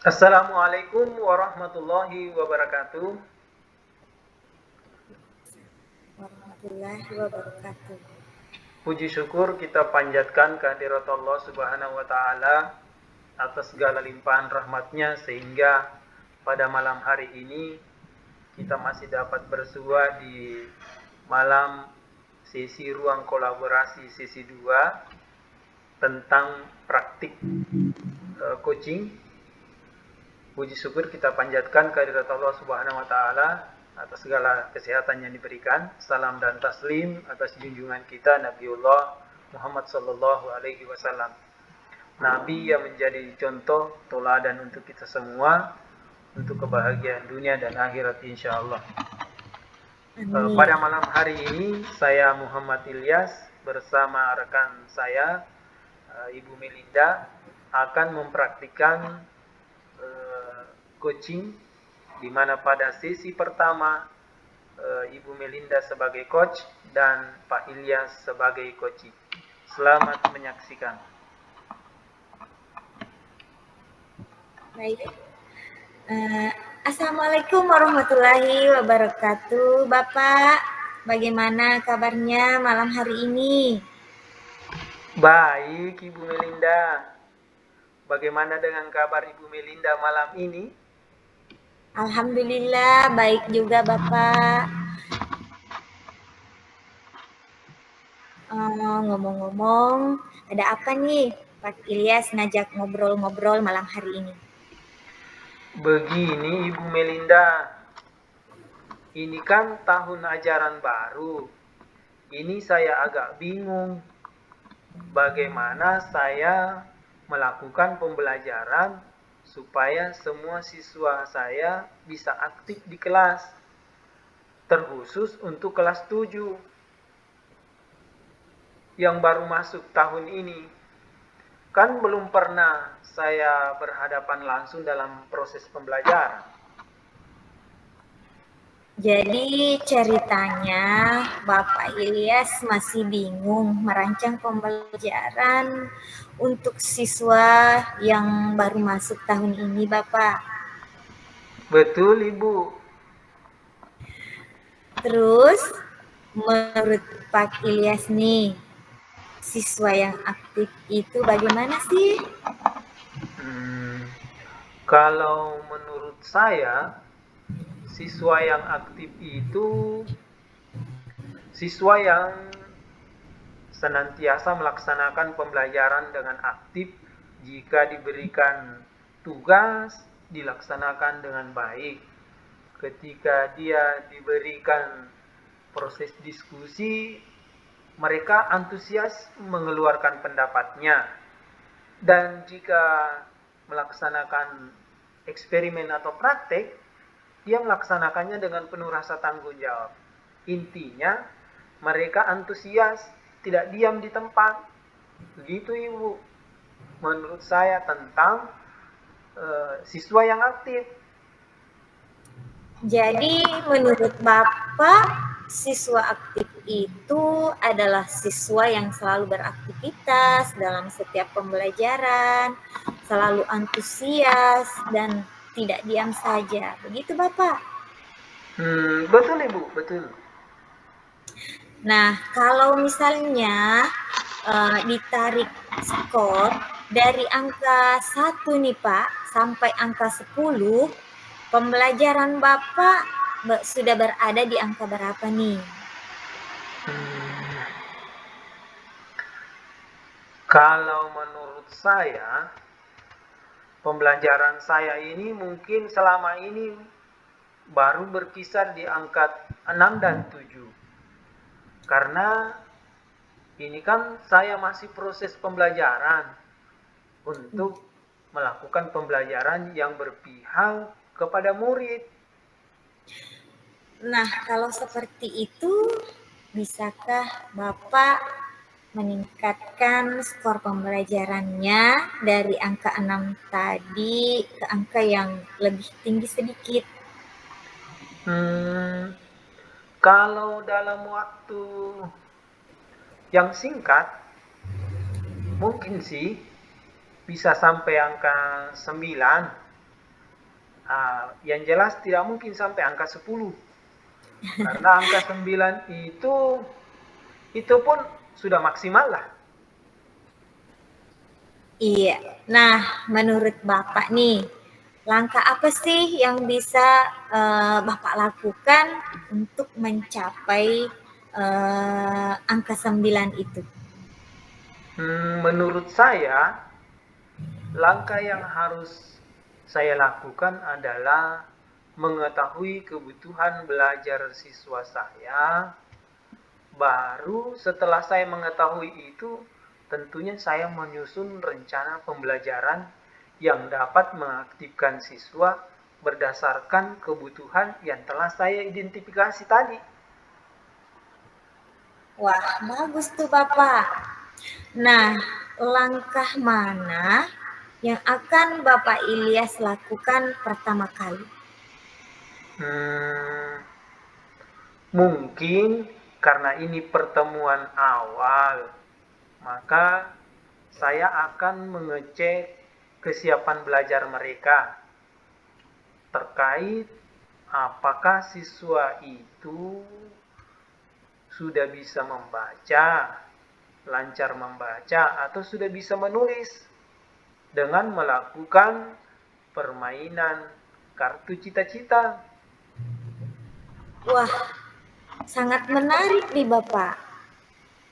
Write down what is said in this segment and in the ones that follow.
Assalamualaikum warahmatullahi wabarakatuh. Warahmatullahi wabarakatuh. Puji syukur kita panjatkan kehadirat Allah Subhanahu wa taala atas segala limpahan rahmatnya sehingga pada malam hari ini kita masih dapat bersua di malam sesi ruang kolaborasi sesi 2 tentang praktik coaching. Puji syukur kita panjatkan kehadirat Allah Subhanahu wa taala atas segala kesehatan yang diberikan. Salam dan taslim atas junjungan kita Nabiullah Muhammad sallallahu alaihi wasallam. Nabi yang menjadi contoh teladan untuk kita semua untuk kebahagiaan dunia dan akhirat insyaallah. Amin. Pada malam hari ini saya Muhammad Ilyas bersama rekan saya Ibu Melinda akan mempraktikkan coaching di mana pada sesi pertama Ibu Melinda sebagai coach dan Pak Ilyas sebagai coaching. Selamat menyaksikan. Baik. Assalamualaikum warahmatullahi wabarakatuh. Bapak, bagaimana kabarnya malam hari ini? Baik Ibu Melinda. Bagaimana dengan kabar Ibu Melinda malam ini? Alhamdulillah baik juga Bapak. Ngomong-ngomong, ada apa nih Pak Ilyas ngajak ngobrol-ngobrol malam hari ini? Begini Ibu Melinda, ini kan tahun ajaran baru. Ini saya agak bingung bagaimana saya melakukan pembelajaran supaya semua siswa saya bisa aktif di kelas, terkhusus untuk kelas 7 yang baru masuk tahun ini. Kan belum pernah saya berhadapan langsung dalam proses pembelajaran. Jadi ceritanya Bapak Ilyas masih bingung merancang pembelajaran untuk siswa yang baru masuk tahun ini Bapak. Betul Ibu. Terus menurut Pak Ilyas nih, siswa yang aktif itu bagaimana sih? Kalau menurut saya, siswa yang aktif itu siswa yang senantiasa melaksanakan pembelajaran dengan aktif jika diberikan tugas dilaksanakan dengan baik. Ketika dia diberikan proses diskusi, mereka antusias mengeluarkan pendapatnya. Dan jika melaksanakan eksperimen atau praktek, dia melaksanakannya dengan penuh rasa tanggung jawab. Intinya, mereka antusias, tidak diam di tempat. Begitu Ibu, menurut saya tentang siswa yang aktif. Jadi menurut Bapak, siswa aktif itu adalah siswa yang selalu beraktivitas dalam setiap pembelajaran, selalu antusias dan tidak diam saja. Begitu Bapak? Betul Ibu, betul. Nah, kalau misalnya ditarik skor dari angka 1 nih Pak sampai angka 10, pembelajaran Bapak sudah berada di angka berapa nih? Kalau menurut saya, pembelajaran saya ini mungkin selama ini baru berkisar di angka 6 dan 7. Karena ini kan saya masih proses pembelajaran untuk melakukan pembelajaran yang berpihak kepada murid. Nah, kalau seperti itu, bisakah Bapak meningkatkan skor pembelajarannya dari angka 6 tadi ke angka yang lebih tinggi sedikit? Kalau dalam waktu yang singkat, mungkin sih bisa sampai angka 9. Yang jelas tidak mungkin sampai angka 10. Karena angka 9 itu pun sudah maksimal lah. Iya. Nah, menurut Bapak nih, langkah apa sih yang bisa Bapak lakukan untuk mencapai angka 9 itu? Menurut saya, langkah yang harus saya lakukan adalah mengetahui kebutuhan belajar siswa saya. Baru setelah saya mengetahui itu, tentunya saya menyusun rencana pembelajaran yang dapat mengaktifkan siswa berdasarkan kebutuhan yang telah saya identifikasi tadi. Wah, bagus tuh Bapak. Nah, langkah mana yang akan Bapak Ilyas lakukan pertama kali? Mungkin karena ini pertemuan awal, maka saya akan mengecek kesiapan belajar mereka terkait apakah siswa itu sudah bisa membaca, lancar membaca, atau sudah bisa menulis dengan melakukan permainan kartu cita-cita. Wah, sangat menarik nih Bapak.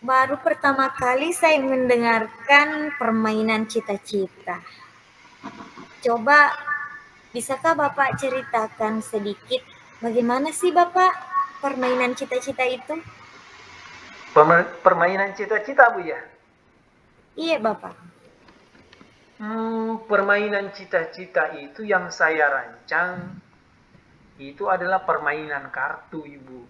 Baru pertama kali saya mendengarkan permainan cita-cita. Coba, bisakah Bapak ceritakan sedikit bagaimana sih Bapak permainan cita-cita itu? Permainan cita-cita, Bu ya? Iya Bapak. Permainan cita-cita itu yang saya rancang itu adalah permainan kartu, Ibu.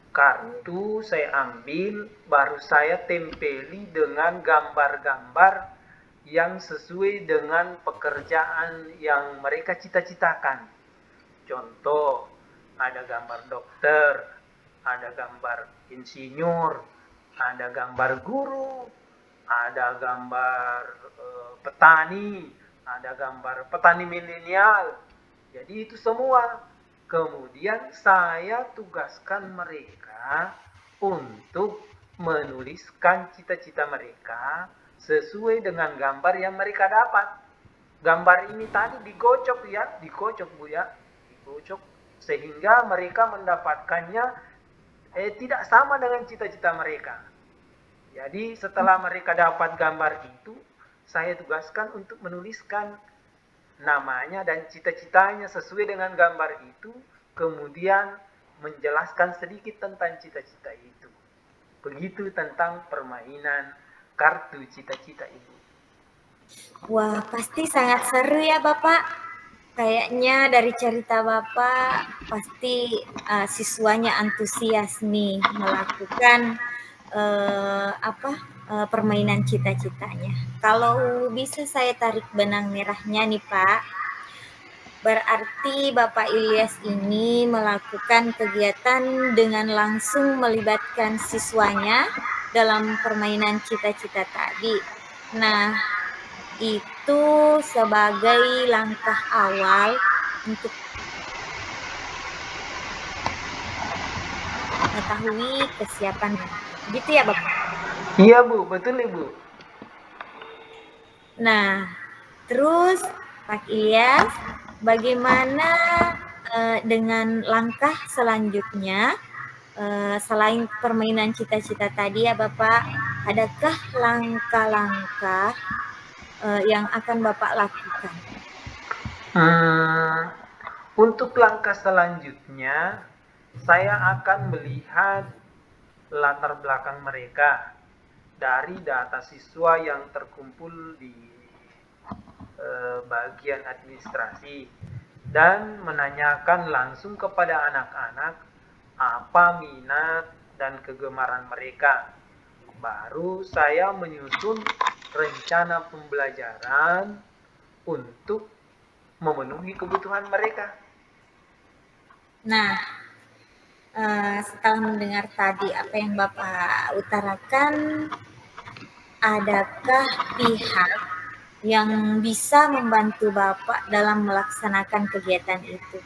Kartu saya ambil, baru saya tempeli dengan gambar-gambar yang sesuai dengan pekerjaan yang mereka cita-citakan. Contoh, ada gambar dokter, ada gambar insinyur, ada gambar guru, ada gambar petani, ada gambar petani milenial. Jadi itu semua. Kemudian saya tugaskan mereka untuk menuliskan cita-cita mereka sesuai dengan gambar yang mereka dapat. Gambar ini tadi digocok ya, digocok Bu ya, digocok sehingga mereka mendapatkannya tidak sama dengan cita-cita mereka. Jadi setelah mereka dapat gambar itu, saya tugaskan untuk menuliskan namanya dan cita-citanya sesuai dengan gambar itu, kemudian menjelaskan sedikit tentang cita-cita itu. Begitu tentang permainan kartu cita-cita Ibu. Wah, pasti sangat seru ya Bapak. Kayaknya dari cerita Bapak pasti siswanya antusias nih melakukan permainan cita-citanya. Kalau bisa saya tarik benang merahnya nih Pak, berarti Bapak Ilyas ini melakukan kegiatan dengan langsung melibatkan siswanya dalam permainan cita-cita tadi. Nah, itu sebagai langkah awal untuk mengetahui kesiapannya. Gitu ya, Bapak? Iya, Bu. Betul, Ibu. Nah, terus Pak Ilyas, bagaimana dengan langkah selanjutnya selain permainan cita-cita tadi ya Bapak, adakah langkah-langkah yang akan Bapak lakukan? Untuk langkah selanjutnya, saya akan melihat latar belakang mereka dari data siswa yang terkumpul di bagian administrasi dan menanyakan langsung kepada anak-anak apa minat dan kegemaran mereka. Baru saya menyusun rencana pembelajaran untuk memenuhi kebutuhan mereka. Nah, setelah mendengar tadi apa yang Bapak utarakan, adakah pihak yang bisa membantu Bapak dalam melaksanakan kegiatan itu?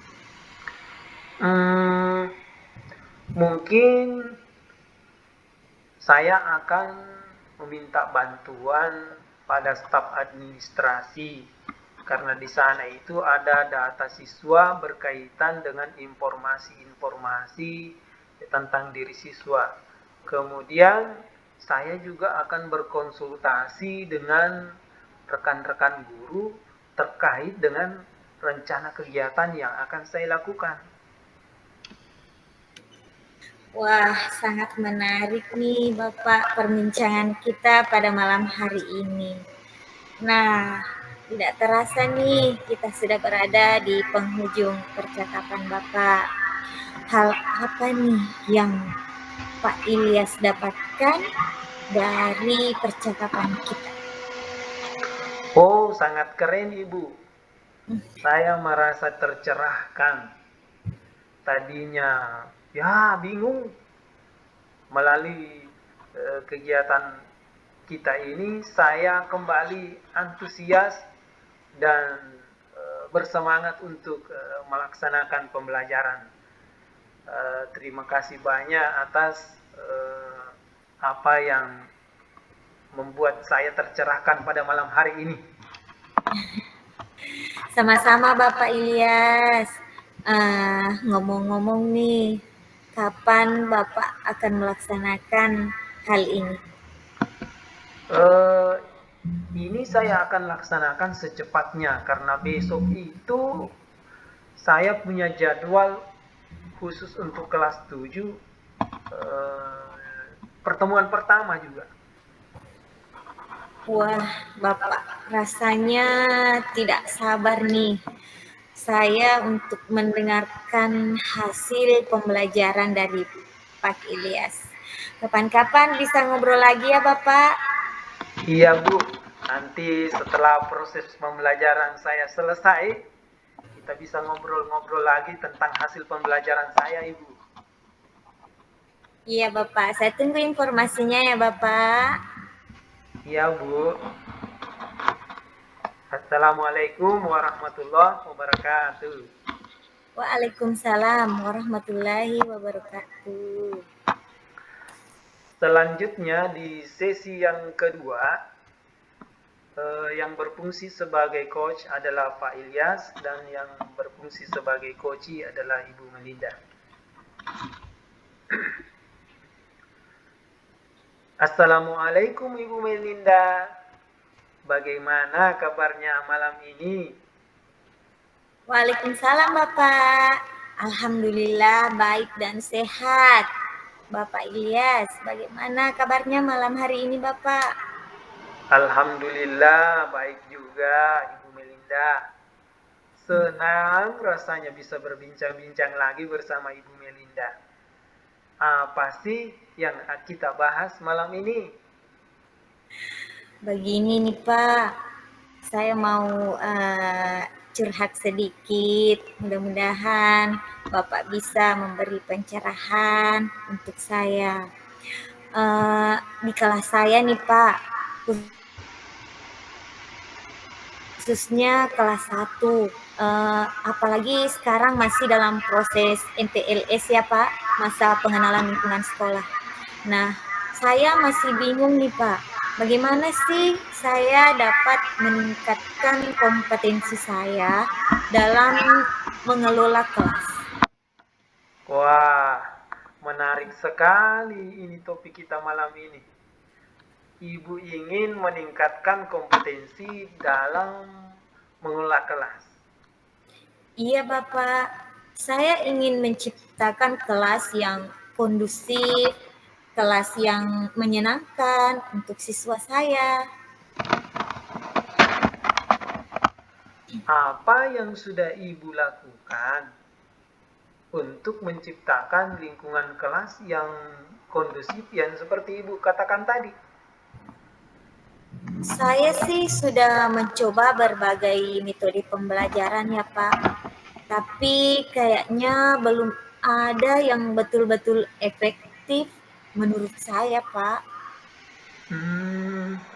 Hmm, mungkin saya akan meminta bantuan pada staf administrasi karena di sana itu ada data siswa berkaitan dengan informasi-informasi tentang diri siswa. Kemudian saya juga akan berkonsultasi dengan rekan-rekan guru terkait dengan rencana kegiatan yang akan saya lakukan. Wah, sangat menarik nih Bapak perbincangan kita pada malam hari ini. Nah, tidak terasa nih kita sudah berada di penghujung percakapan Bapak. Hal apa nih yang Pak Ilyas dapatkan dari percakapan kita? Oh, sangat keren Ibu. Saya merasa tercerahkan. Tadinya ya bingung melalui kegiatan kita ini, saya kembali antusias dan bersemangat untuk melaksanakan pembelajaran. Terima kasih banyak atas apa yang membuat saya tercerahkan pada malam hari ini. Sama-sama Bapak Ilyas. Ngomong-ngomong nih, kapan Bapak akan melaksanakan hal ini? Ini saya akan laksanakan secepatnya karena besok itu saya punya jadwal khusus untuk kelas 7 pertemuan pertama juga. Wah, Bapak rasanya tidak sabar nih saya untuk mendengarkan hasil pembelajaran dari Pak Ilyas. Kapan-kapan bisa ngobrol lagi ya Bapak? Iya Bu, nanti setelah proses pembelajaran saya selesai, kita bisa ngobrol-ngobrol lagi tentang hasil pembelajaran saya Ibu. Iya Bapak, saya tunggu informasinya ya Bapak. Iya Bu. Assalamualaikum warahmatullahi wabarakatuh. Waalaikumsalam warahmatullahi wabarakatuh. Selanjutnya di sesi yang kedua, yang berfungsi sebagai coach adalah Pak Ilyas dan yang berfungsi sebagai coachi adalah Ibu Melinda. Assalamualaikum Ibu Melinda. Bagaimana kabarnya malam ini? Waalaikumsalam Bapak. Alhamdulillah baik dan sehat. Bapak Ilyas, bagaimana kabarnya malam hari ini Bapak? Alhamdulillah baik juga Ibu Melinda. Senang rasanya bisa berbincang-bincang lagi bersama Ibu Melinda. Apa sih yang kita bahas malam ini? Begini nih Pak, saya mau curhat sedikit. Mudah-mudahan Bapak bisa memberi pencerahan untuk saya. Di kelas saya nih Pak, khususnya kelas 1. Apalagi sekarang masih dalam proses MPLS ya Pak, masa pengenalan lingkungan sekolah. Nah, saya masih bingung nih Pak, bagaimana sih saya dapat meningkatkan kompetensi saya dalam mengelola kelas? Wah, menarik sekali ini topik kita malam ini. Ibu ingin meningkatkan kompetensi dalam mengelola kelas. Iya Bapak, saya ingin menciptakan kelas yang kondusif, kelas yang menyenangkan untuk siswa saya. Apa yang sudah Ibu lakukan untuk menciptakan lingkungan kelas yang kondusif yang seperti Ibu katakan tadi? Saya sih sudah mencoba berbagai metode pembelajaran ya Pak, tapi kayaknya belum ada yang betul-betul efektif menurut saya Pak.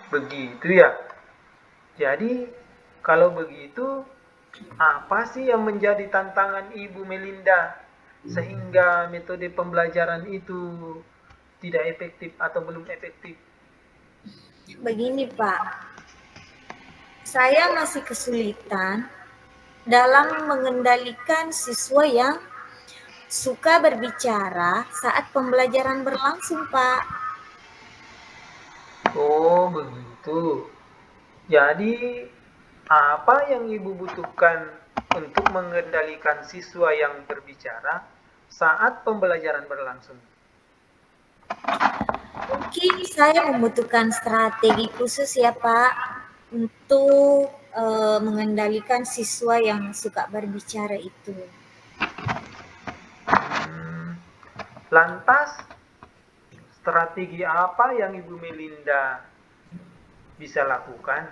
Begitu ya. Jadi kalau begitu, apa sih yang menjadi tantangan Ibu Melinda sehingga metode pembelajaran itu tidak efektif atau belum efektif? Begini Pak, saya masih kesulitan dalam mengendalikan siswa yang suka berbicara saat pembelajaran berlangsung, Pak. Oh, begitu. Jadi, apa yang Ibu butuhkan untuk mengendalikan siswa yang berbicara saat pembelajaran berlangsung? Mungkin saya membutuhkan strategi khusus ya, Pak, untuk mengendalikan siswa yang suka berbicara itu. Lantas, strategi apa yang Ibu Melinda bisa lakukan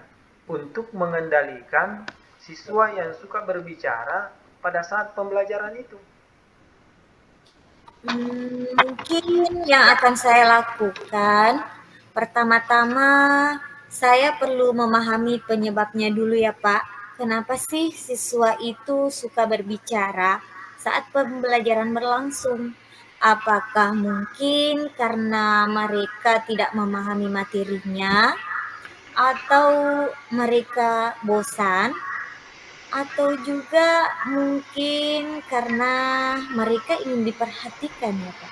untuk mengendalikan siswa yang suka berbicara pada saat pembelajaran itu? Mungkin yang akan saya lakukan, pertama-tama saya perlu memahami penyebabnya dulu ya Pak. Kenapa sih siswa itu suka berbicara saat pembelajaran berlangsung? Apakah mungkin karena mereka tidak memahami materinya, atau mereka bosan, atau juga mungkin karena mereka ingin diperhatikan ya Pak?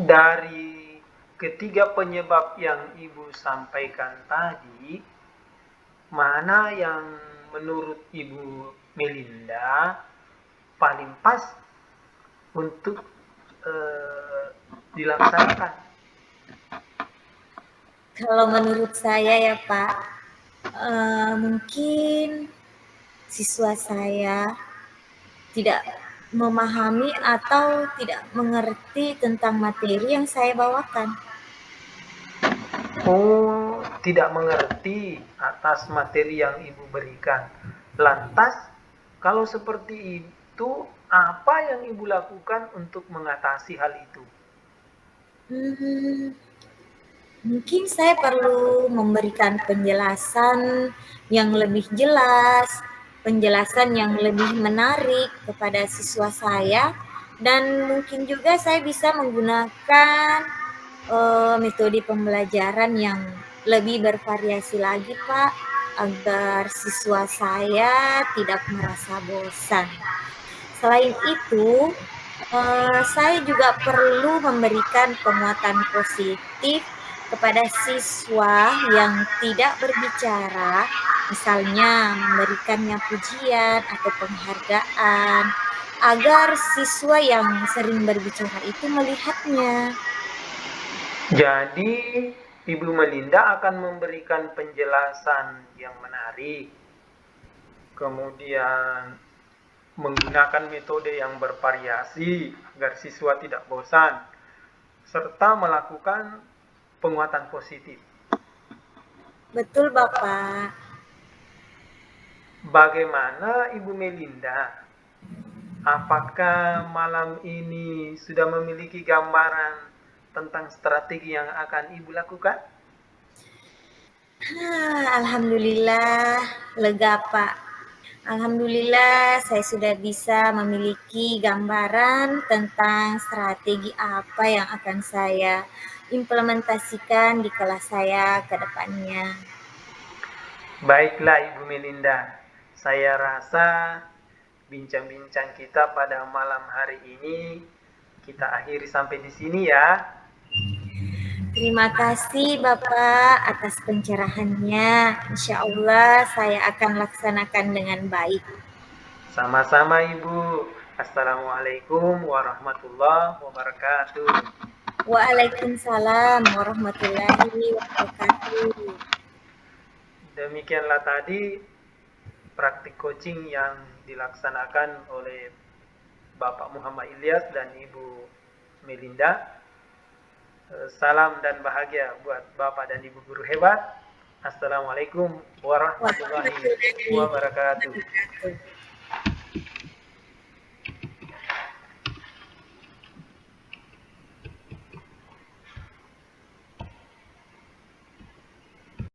Dari ketiga penyebab yang Ibu sampaikan tadi, mana yang menurut Ibu Melinda paling pas untuk dilaksanakan? Kalau menurut saya ya Pak, mungkin siswa saya tidak memahami atau tidak mengerti tentang materi yang saya bawakan. Oh, tidak mengerti atas materi yang Ibu berikan. Lantas, kalau seperti itu, apa yang Ibu lakukan untuk mengatasi hal itu? Mungkin saya perlu memberikan penjelasan yang lebih jelas, penjelasan yang lebih menarik kepada siswa saya, dan mungkin juga saya bisa menggunakan metode pembelajaran yang lebih bervariasi lagi, Pak, agar siswa saya tidak merasa bosan. Selain itu, saya juga perlu memberikan penguatan positif kepada siswa yang tidak berbicara, misalnya memberikannya pujian atau penghargaan, agar siswa yang sering berbicara itu melihatnya. Jadi, Ibu Melinda akan memberikan penjelasan yang menarik, kemudian menggunakan metode yang bervariasi agar siswa tidak bosan, serta melakukan penguatan positif. Betul, Bapak. Bagaimana Ibu Melinda? Apakah malam ini sudah memiliki gambaran tentang strategi yang akan Ibu lakukan? Alhamdulillah, lega Pak. Alhamdulillah saya sudah bisa memiliki gambaran tentang strategi apa yang akan saya implementasikan di kelas saya ke depannya. Baiklah Ibu Melinda, saya rasa bincang-bincang kita pada malam hari ini kita akhiri sampai di sini ya. Terima kasih Bapak atas pencerahannya. Insya Allah saya akan laksanakan dengan baik. Sama-sama Ibu. Assalamualaikum warahmatullahi wabarakatuh. Waalaikumsalam warahmatullahi wabarakatuh. Demikianlah tadi praktik coaching yang dilaksanakan oleh Bapak Muhammad Ilyas dan Ibu Melinda. Salam dan bahagia buat Bapak dan Ibu guru hebat. Assalamualaikum warahmatullahi wabarakatuh.